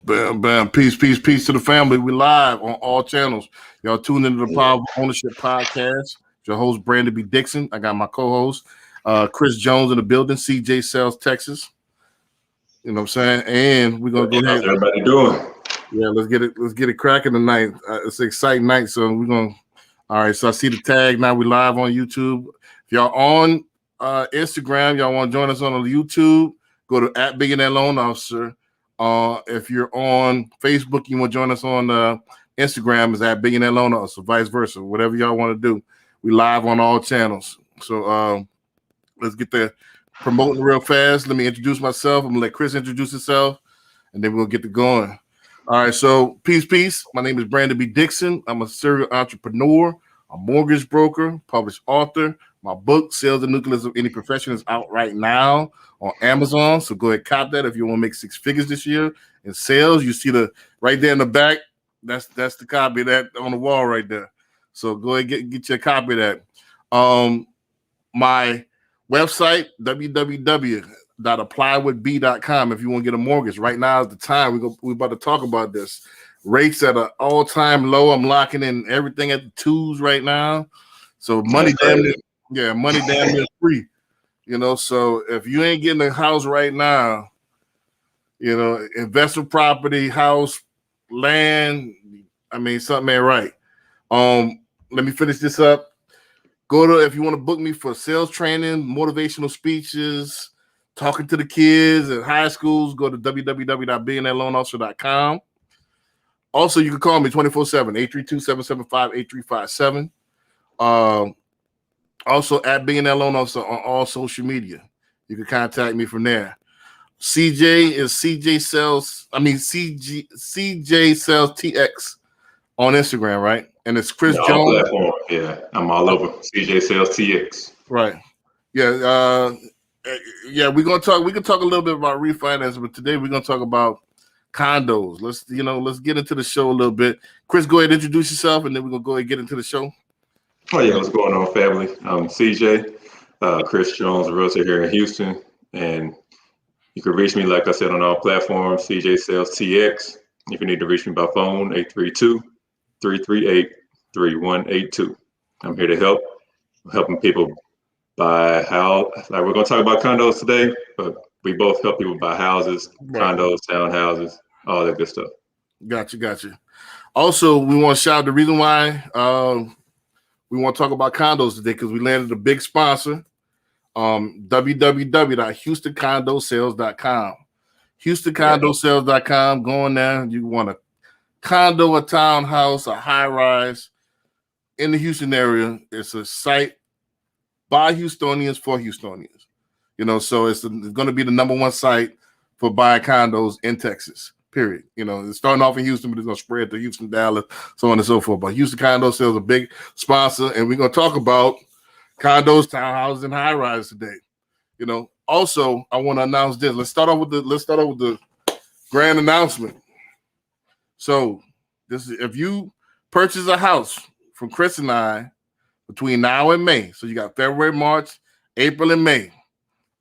Bam, bam. Peace, peace, peace to the family. We live on all channels. Y'all tuned into the Power of Ownership podcast. Your host, Brandon B. Dixon. I got my co-host, Chris Jones in the building, CJ Sales, Texas. You know what I'm saying? And we're going to go ahead. How's everybody doing? Yeah, let's get it cracking tonight. It's an exciting night, so we're going to. All right, so I see the tag. Now we live on YouTube. If y'all on Instagram, y'all want to join us on YouTube, go to @BillionaireLoanOfficer. If you're on Facebook, you want to join us on Instagram, is @BillionaireLoanOfficer, vice versa. Whatever y'all want to do. We live on all channels. So let's get the promoting real fast. Let me introduce myself. I'm going to let Chris introduce himself, and then we'll get to going. All right, so peace. My name is Brandon B. Dixon. I'm a serial entrepreneur, a mortgage broker, published author. My book, Sales the Nucleus of Any Profession, is out right now on Amazon. So go ahead, cop that if you want to make 6 figures this year in sales. You see the right there in the back. That's the copy of that on the wall right there. So go ahead, get your copy of that. My website, www.applywithb.com, if you want to get a mortgage. Right now is the time. We're about to talk about this. Rates at an all-time low. I'm locking in everything at the 2s right now. So money damn near free. You know, so if you ain't getting a house right now, you know, investment property, house, land, I mean, something ain't right. Let me finish this up. If you want to book me for sales training, motivational speeches, talking to the kids at high schools, go to www.billionaireloanofficer.com. Also, you can call me 24/7, 832-775-8357. Also, @BillionaireLoanOfficer on all social media. You can contact me from there. CJ is CJ Sales TX on Instagram, right? And it's Chris Jones. Platform. Yeah, I'm all over CJ Sales TX. Right. Yeah. We can talk a little bit about refinance, but today we're gonna talk about condos. Let's get into the show a little bit. Chris, go ahead and introduce yourself, and then we're gonna go ahead and get into the show. Oh yeah, what's going on, family? I'm CJ, Chris Jones, a realtor here in Houston, and you can reach me, like I said, on all platforms, CJ Sales TX. If you need to reach me by phone, 832-338-3182. I'm here to help, helping people buy house. Like, we're going to talk about condos today, but we both help people buy houses, condos, townhouses, all that good stuff. Gotcha. Also, we want to shout out the reason why we want to talk about condos today, because we landed a big sponsor. www.houstonscondosales.com. HoustonCondoSales.com. Go in there. You want a condo, a townhouse, a high rise in the Houston area. It's a site by Houstonians for Houstonians. You know, so it's going to be the #1 site for buying condos in Texas. Period. You know, it's starting off in Houston, but it's going to spread to Houston, Dallas, so on and so forth. But Houston Condo Sales is a big sponsor, and we're going to talk about condos, townhouses, and high rises today. You know, also I want to announce this. Let's start off with the grand announcement. So this is, if you purchase a house from Chris and I between now and May, so you got February, March, April, and May.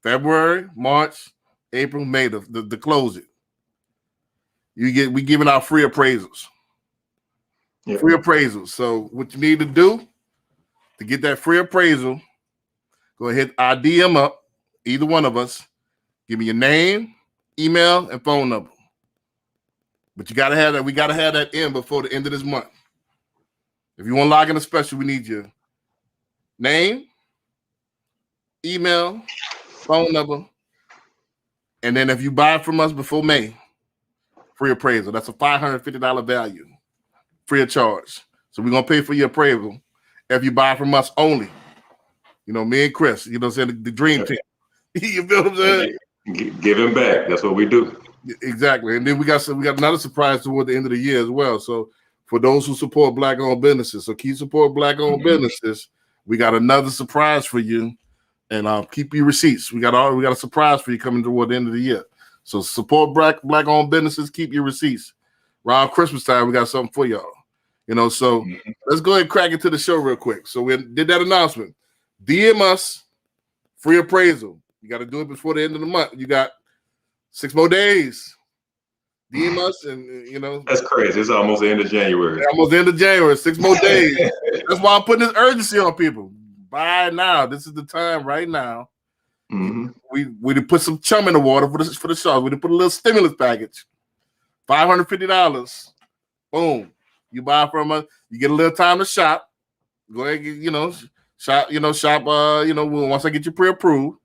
February, March, April, May to close it. We giving out free appraisals. Yeah. Free appraisals. So what you need to do to get that free appraisal, go ahead, I DM up either one of us. Give me your name, email, and phone number. But you gotta have that. We gotta have that in before the end of this month. If you want to log in a special, we need your name, email, phone number, and then if you buy from us before May, free appraisal. That's a $550 value, free of charge. So we're gonna pay for your appraisal if you buy from us only. You know, me and Chris, you know what I'm saying, the dream team. You feel what I'm saying? Giving back. That's what we do. Exactly. And then we got another surprise toward the end of the year as well. So for those who support Black-owned businesses, so keep supporting Black-owned businesses. We got another surprise for you, and keep your receipts. We got a surprise for you coming toward the end of the year. So support Black-owned businesses. Keep your receipts. Around Christmas time, we got something for y'all. You know, so let's go ahead and crack into the show real quick. So we did that announcement. DM us, free appraisal. You got to do it before the end of the month. You got 6 more days. DM us, and That's crazy. It's almost the end of January. Almost the end of January. 6 more days. That's why I'm putting this urgency on people. Buy now. This is the time right now. Mm-hmm. We put some chum in the water for the Sharks. We put a little stimulus package. $550. Boom. You buy from us. You get a little time to shop. Go ahead, shop. Once I get you pre-approved.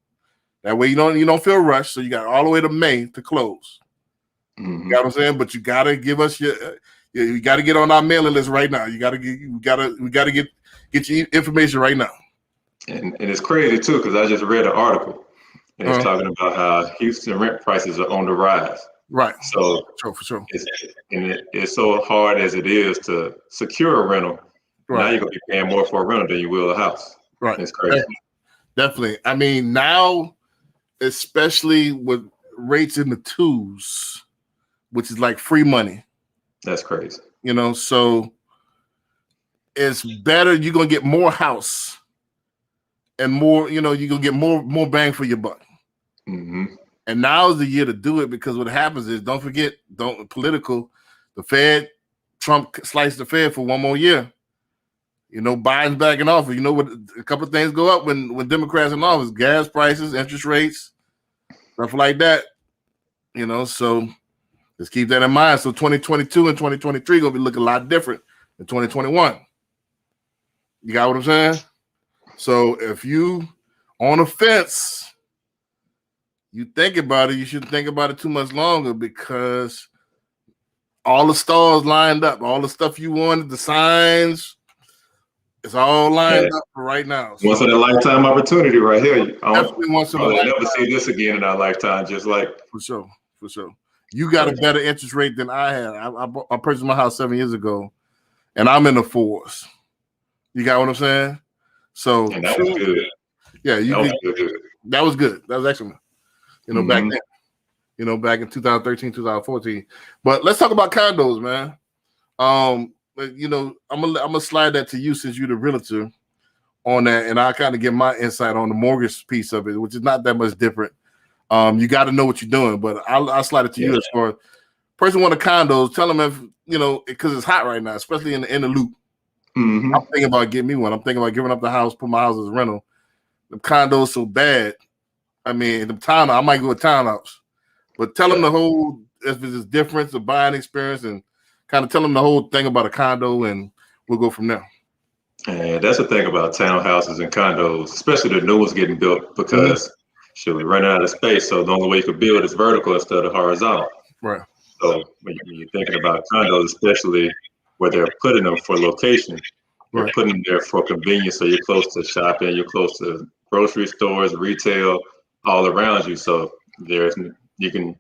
That way you don't feel rushed. So you got all the way to May to close. Mm-hmm. You know what I'm saying? But you gotta give us you gotta get on our mailing list right now. We gotta get your information right now. And it's crazy too, because I just read an article and it's talking about how Houston rent prices are on the rise. Right. So for sure. It's so hard as it is to secure a rental. Right. Now you're gonna be paying more for a rental than you will a house. Right. It's crazy. Definitely. I mean, now, especially with rates in the 2s, which is like free money. That's crazy. So it's better. You're gonna get more house and more. You're gonna get more bang for your buck. Mm-hmm. And now is the year to do it, because what happens is, don't forget, the Fed, Trump sliced the Fed for 1 more year. Biden's backing off. What? A couple of things go up when Democrats in office: gas prices, interest rates, stuff like that. So let's keep that in mind. So 2022 and 2023 gonna be looking a lot different than 2021. You got what I'm saying? So if you on a fence, you think about it, you shouldn't think about it too much longer, because all the stars lined up, all the stuff you wanted, the signs, it's all lined up for right now. So once in a lifetime opportunity right here. Definitely once in a lifetime. Never see this again in our lifetime, just like. For sure. You got a better interest rate than I had. I purchased my house 7 years ago, and I'm in the 4s. You got what I'm saying? So and that was good. Yeah, good. That was good. That was excellent. Back then. Back in 2013, 2014. But let's talk about condos, man. I'm gonna slide that to you, since you're the realtor, on that, and I'll kind of get my insight on the mortgage piece of it, which is not that much different. You got to know what you're doing, but I'll slide it to you as far as person want a condos. Tell them if because it's hot right now, especially in the loop. Mm-hmm. I'm thinking about getting me one. I'm thinking about giving up the house, put my house as a rental. The condos so bad. I mean, the town. I might go with townhouse, but tell them the whole if it's a difference, the buying experience, and kind of tell them the whole thing about a condo, and we'll go from there. And that's the thing about townhouses and condos, especially the new ones getting built, because we're running out of space. So the only way you could build is vertical instead of horizontal. Right. So when you're thinking about condos, especially where they're putting them for location, they're putting them there for convenience. So you're close to shopping, you're close to grocery stores, retail, all around you. So you can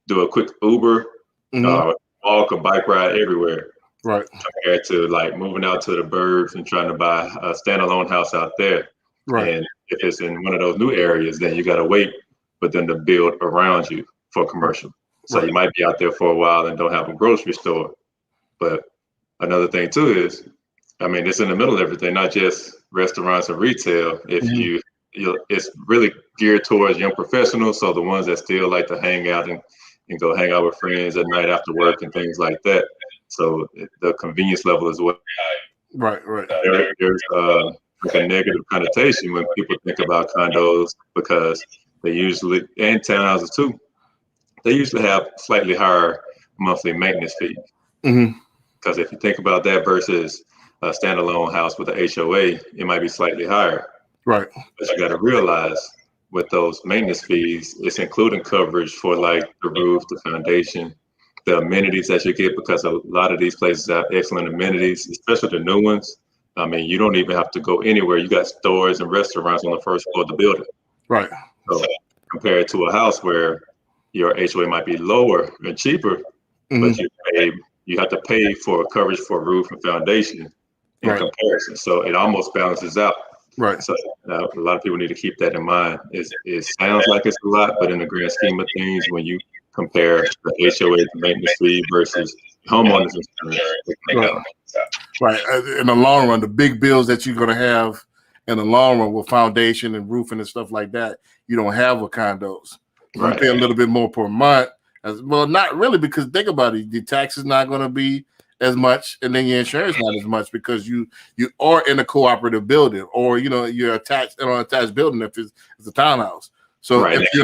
do a quick Uber, walk or bike ride everywhere. Right. Compared to like moving out to the burbs and trying to buy a standalone house out there. Right. And if it's in one of those new areas, then you got to wait for them to build around you for commercial. So you might be out there for a while and don't have a grocery store. But another thing too is, I mean, it's in the middle of everything, not just restaurants or retail. If it's really geared towards young professionals. So the ones that still like to hang out and go hang out with friends at night after work and things like that. So the convenience level is what. Right. There's like a negative connotation when people think about condos, because they usually, and townhouses too, they usually have slightly higher monthly maintenance fees. Because if you think about that versus a standalone house with an HOA, it might be slightly higher. Right. But you got to realize with those maintenance fees, it's including coverage for like the roof, the foundation, the amenities that you get, because a lot of these places have excellent amenities, especially the new ones. I mean, you don't even have to go anywhere. You got stores and restaurants on the first floor of the building. Right. So compared to a house where your HOA might be lower and cheaper, but you have to pay for coverage for roof and foundation in comparison. So it almost balances out. Right. So a lot of people need to keep that in mind. It sounds like it's a lot, but in the grand scheme of things, when you compare the HOA to maintenance fee versus homeowners insurance. Right. In the long run, the big bills that you're going to have in the long run with foundation and roofing and stuff like that, you don't have with condos. You pay a little bit more per month. As well, not really, because think about it, the tax is not going to be as much, and then your insurance not as much because you are in a cooperative building, or you're attached in an attached building if it's a townhouse. So right, if they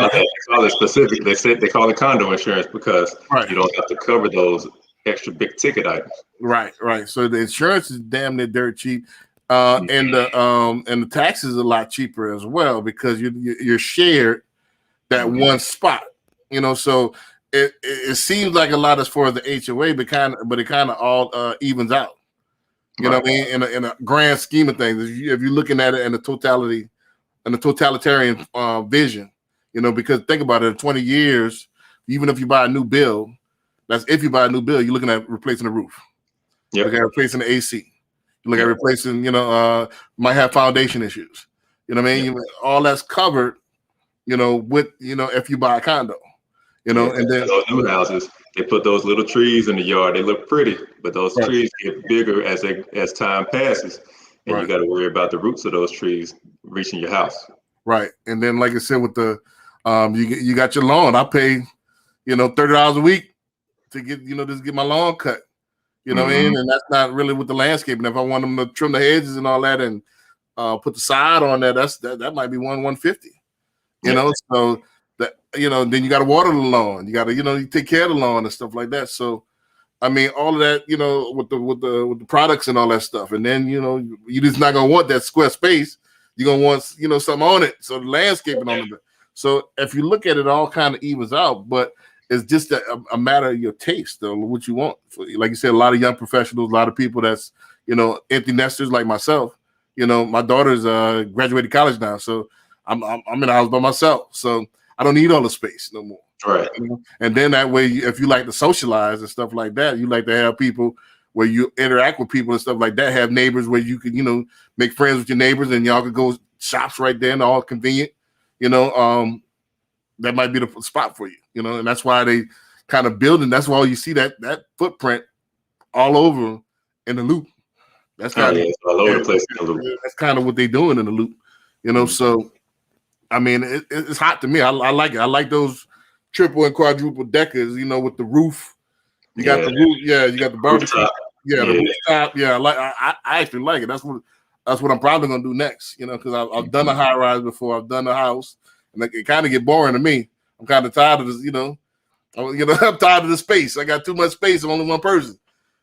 call it specific. They call it condo insurance because right. you don't have to cover those extra big ticket items. Right. So the insurance is damn near dirt cheap, and the tax is a lot cheaper as well because you're shared that one spot. So it seems like a lot as far as the HOA, but it kind of all evens out. You know what I mean? In a grand scheme of things, if you're looking at it in the totality, in the totalitarian vision, because think about it, in 20 years, even if you buy a new build, that's if you buy a new build, you're looking at replacing the roof. Yep. Look at replacing the AC. You look at replacing, might have foundation issues. You know what I mean? All that's covered, with, if you buy a condo. And then those new houses, they put those little trees in the yard. They look pretty, but those trees get bigger as time passes, and you got to worry about the roots of those trees reaching your house. Right, and then like I said, with the you got your lawn. I pay $30 a week to get just get my lawn cut. You know what I mean? And that's not really with the landscaping. If I want them to trim the hedges and all that and put the side on there, that might be $150. So that then you got to water the lawn. You got to you take care of the lawn and stuff like that. So I mean, all of that with the products and all that stuff. And then you just not gonna want that square space. You're gonna want something on it. So the landscaping on it. So if you look at it, all kind of evens out, but it's just a matter of your taste, though, what you want. Like you said, a lot of young professionals, a lot of people that's empty nesters like myself. My daughter's graduated college now, so I'm in the house by myself, so I don't need all the space no more. Right. And then that way, if you like to socialize and stuff like that, you like to have people where you interact with people and stuff like that. Have neighbors where you can make friends with your neighbors, and y'all could go shops right there and all convenient. That might be the spot for you, and that's why they kind of building. That's why you see that footprint all over in the Loop. That's kind of all over the place in the Loop. That's kind of what they're doing in the Loop, So, I mean, it's hot to me. I like it. I like those triple and quadruple deckers, with the roof. You got the roof, you got the barbecue, the rooftop. Yeah, I actually like it. That's what I'm probably gonna do next, because I've done a high rise before. I've done a house. And it kind of get boring to me. I'm kind of tired of this, I'm tired of the space. I got too much space. I'm only one person.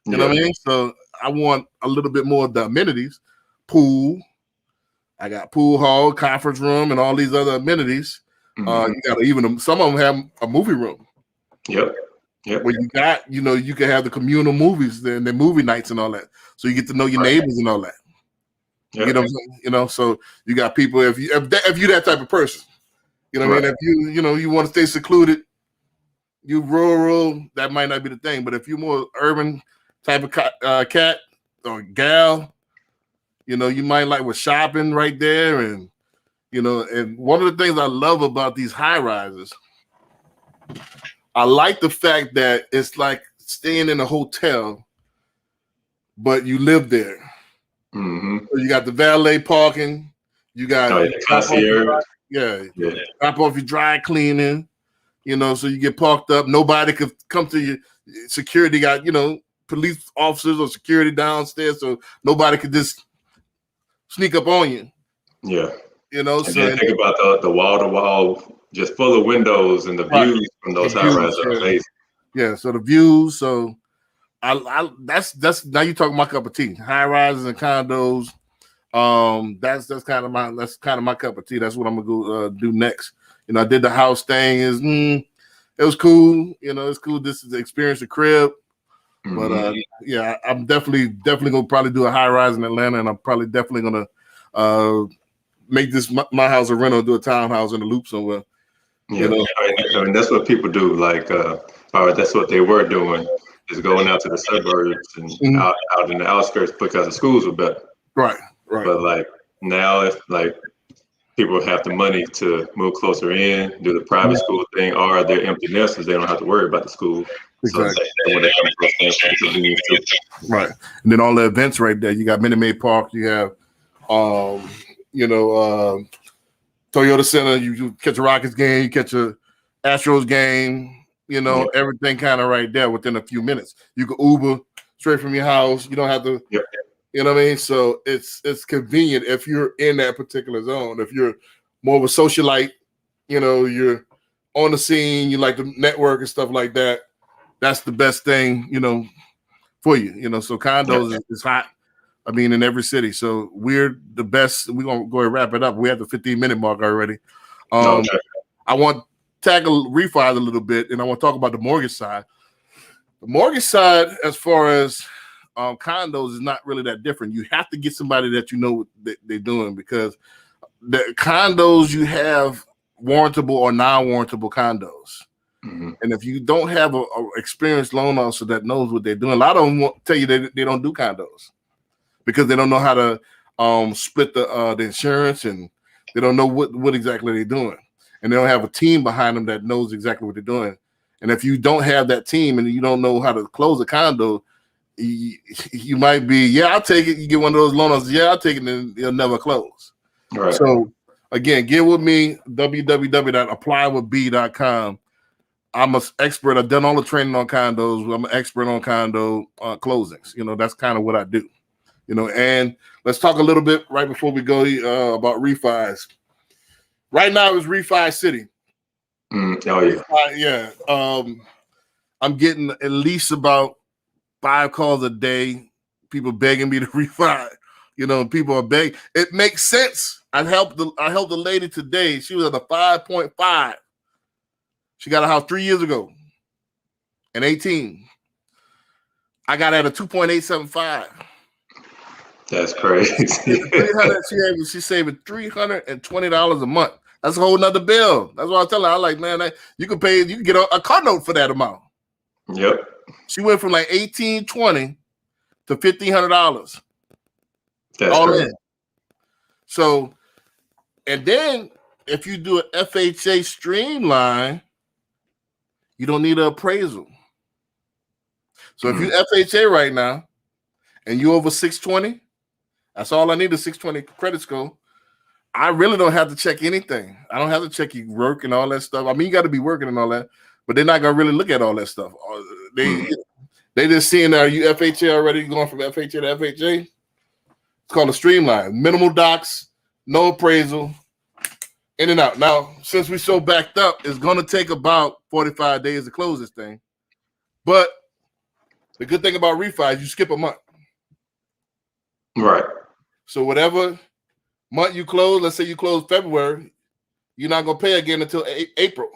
You know what I mean? So I want a little bit more of the amenities. Pool. I got pool hall, conference room, and all these other amenities. You got some of them have a movie room. Yep. Where you got, you can have the communal movies and the movie nights and all that. So you get to know your neighbors and all that. Yep. You know what I'm saying? So you got people, if you're that type of person. You know what I mean? If you want to stay secluded, you rural, that might not be the thing. But if you're more urban type of cat or gal, you might like with shopping right there. And, and one of the things I love about these high rises, I like the fact that it's like staying in a hotel, but you live there. So you got the valet parking, you got the concierge. Drop off your dry cleaning, so you get parked up. Nobody could come to you. Security got, police officers or security downstairs, so nobody could just sneak up on you. Yeah. And then think about the wall to wall, just full of windows and the views from those high rises are amazing. Yeah, so the views. So that's now you're talking my cup of tea. High rises and condos. That's kind of my cup of tea. That's what I'm gonna go do next. I did the house thing. It was cool. It's cool. This is the experience of crib. But I'm definitely gonna probably do a high rise in Atlanta, and I'm probably definitely gonna make this my house a rental, do a townhouse in the Loop somewhere. I mean, that's what people do. Like, or that's what they were doing, is going out to the suburbs and out in the outskirts because the schools were better. Right. But like now, if like people have the money to move closer in, do the private school thing, or they're empty nesters, they don't have to worry about the school. Exactly. So when they come close, right. And then all the events right there. You got Minute Maid Park. You have, Toyota Center. You catch a Rockets game. You catch a Astros game. You know, everything kind of right there within a few minutes. You can Uber straight from your house. You don't have to, you know what I mean? So it's convenient if you're in that particular zone. If you're more of a socialite, you know, you're on the scene, you like the network and stuff like that. That's the best thing, you know, for you. You know, so condos is hot. I mean, in every city. So we're the best. We're gonna go and wrap it up. We have the 15-minute mark already. I want to tackle refis a little bit, and I want to talk about the mortgage side. The mortgage side, as far as condos, is not really that different. You have to get somebody that you know what they're doing, because the condos, you have warrantable or non-warrantable condos. Mm-hmm. And if you don't have a experienced loan officer that knows what they're doing, a lot of them won't tell you they don't do condos because they don't know how to split the insurance, and they don't know what exactly they're doing. And they don't have a team behind them that knows exactly what they're doing. And if you don't have that team and you don't know how to close a condo, you might be, I'll take it. You get one of those loans, I'll take it, and it'll never close. Right. So again, get with me, www.applywithb.com. I'm an expert. I've done all the training on condos. I'm an expert on condo closings. You know, that's kind of what I do. You know, and let's talk a little bit right before we go about refis. Right now it's refi city. I'm getting at least about 5 calls a day. People begging me to refi. You know, people are begging. It makes sense. I helped the lady today. She was at a 5.5. She got a house 3 years ago, in 18. I got at a 2.875. That's crazy. She's saving $320 a month. That's a whole nother bill. That's what I tell her. I like, man, you can get a car note for that amount. Yep. She went from like $1,820 to $1,500. That's all in. So, and then if you do an FHA streamline, you don't need an appraisal. So if you FHA right now and you over 620, that's all I need, is 620 credit score. I really don't have to check anything. I don't have to check your work and all that stuff. I mean, you got to be working and all that, but they're not gonna really look at all that stuff. They just seeing, are you FHA already, going from FHA to FHA? It's called a streamline. Minimal docs, no appraisal, in and out. Now, since we're so backed up, it's gonna take about 45 days to close this thing. But the good thing about refi is you skip a month. Right. So whatever month you close, let's say you close February, you're not gonna pay again until April.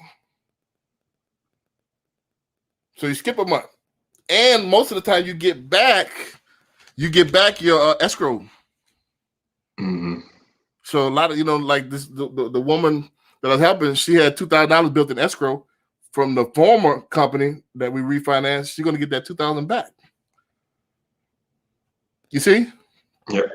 So you skip a month, and most of the time you get back your escrow. Mm-hmm. So a lot of, like this, the woman that I was helping, she had $2,000 built in escrow from the former company that we refinanced. She's gonna get that $2,000 back. You see? Yep.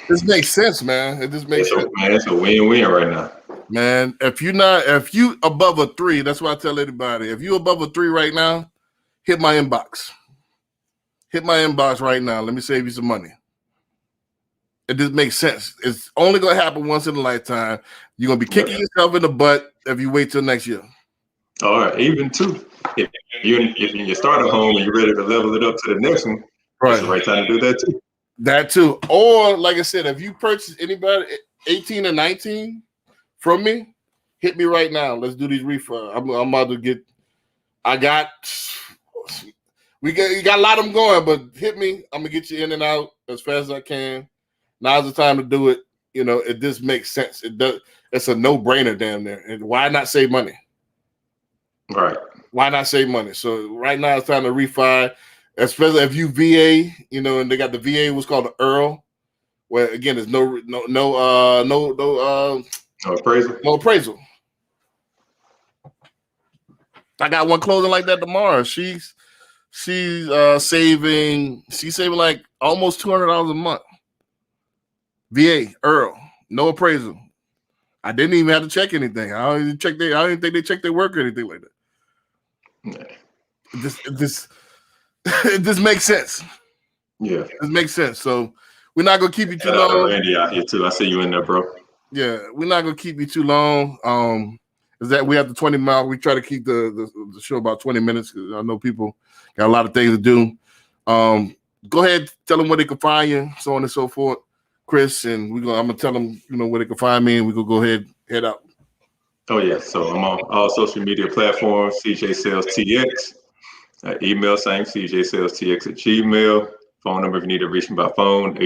This makes sense, man. It just makes sense. Man, it's a win-win right now. Man, if you above a 3, that's what I tell everybody. If you above a 3 right now, hit my inbox. Hit my inbox right now. Let me save you some money. It just makes sense. It's only gonna happen once in a lifetime. You're gonna be kicking yourself in the butt if you wait till next year. All right, even too. If you start a home and you're ready to level it up to the next one, it's the right time to do that too. That too. Or like I said, if you purchase anybody 18 or 19 from me, hit me right now. Let's do these refunds. I'm about to get. You got a lot of them going, but hit me. I'm gonna get you in and out as fast as I can. Now's the time to do it. It just makes sense. It does. It's a no-brainer down there. And why not save money? Right. Why not save money? So right now it's time to refi, especially if you VA, and they got the VA, what's called the Earl, where again there's no appraisal. No appraisal. I got one closing like that tomorrow. She's saving like almost $200 a month. VA Earl, no appraisal. I didn't even have to check anything. I don't even think they check their work or anything like that. It just makes sense. Yeah, it makes sense. So we're not gonna keep you too long. Randy out here too. I see you in there, bro. Yeah, we're not gonna keep you too long. is that we have the 20 mile. We try to keep the show about 20 minutes. I know people got a lot of things to do. Go ahead, tell them where they can find you, so on and so forth, Chris. And I'm gonna tell them, where they can find me, and we can go ahead, head out. Oh yeah, so I'm on all social media platforms, CJ Sales TX. Email same, cjsalestx@gmail. Phone number if you need to reach me by phone,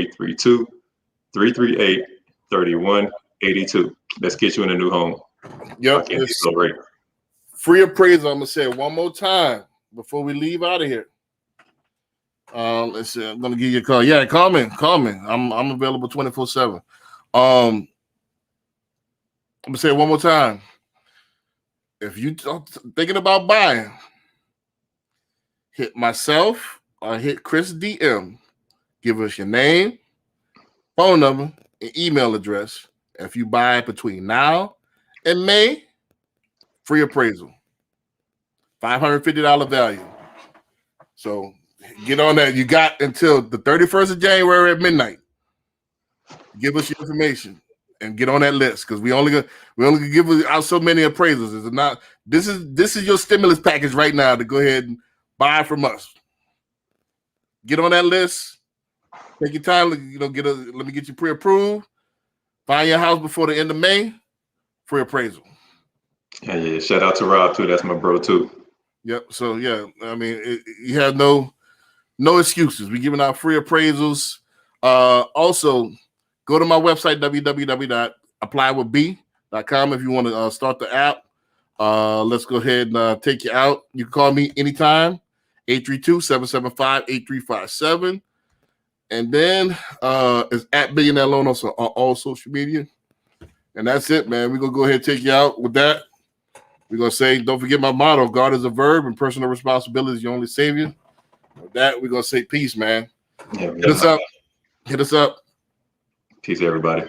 832-338-3182. Let's get you in a new home. Yep. Free appraisal. I'm gonna say it one more time before we leave out of here. Let's see. I'm gonna give you a call. Yeah, call me. I'm available 24/7. I'm gonna say it one more time. If you thinking about buying, hit myself or hit Chris DM. Give us your name, phone number, and email address. If you buy between now and May, free appraisal. $550 value. So get on that. You got until the 31st of January at midnight. Give us your information and get on that list, because we only gonna give out so many appraisals. Is it not? This is your stimulus package right now to go ahead and buy from us. Get on that list. Take your time. Let me get you pre-approved. Find your house before the end of May. Free appraisal. Yeah. Shout out to Rob too. That's my bro too. Yep. So yeah, I mean, you have no excuses. We're giving out free appraisals. Also, go to my website, www.applywithb.com, if you want to start the app. Let's go ahead and take you out. You can call me anytime, 832-775-8357. And then it's at Billionaire Loan also on all social media. And that's it, man. We're going to go ahead and take you out with that. We're going to say, don't forget my motto, God is a verb and personal responsibility is your only savior. With that, we're going to say peace, man. Yeah, Hit us up. Peace, everybody.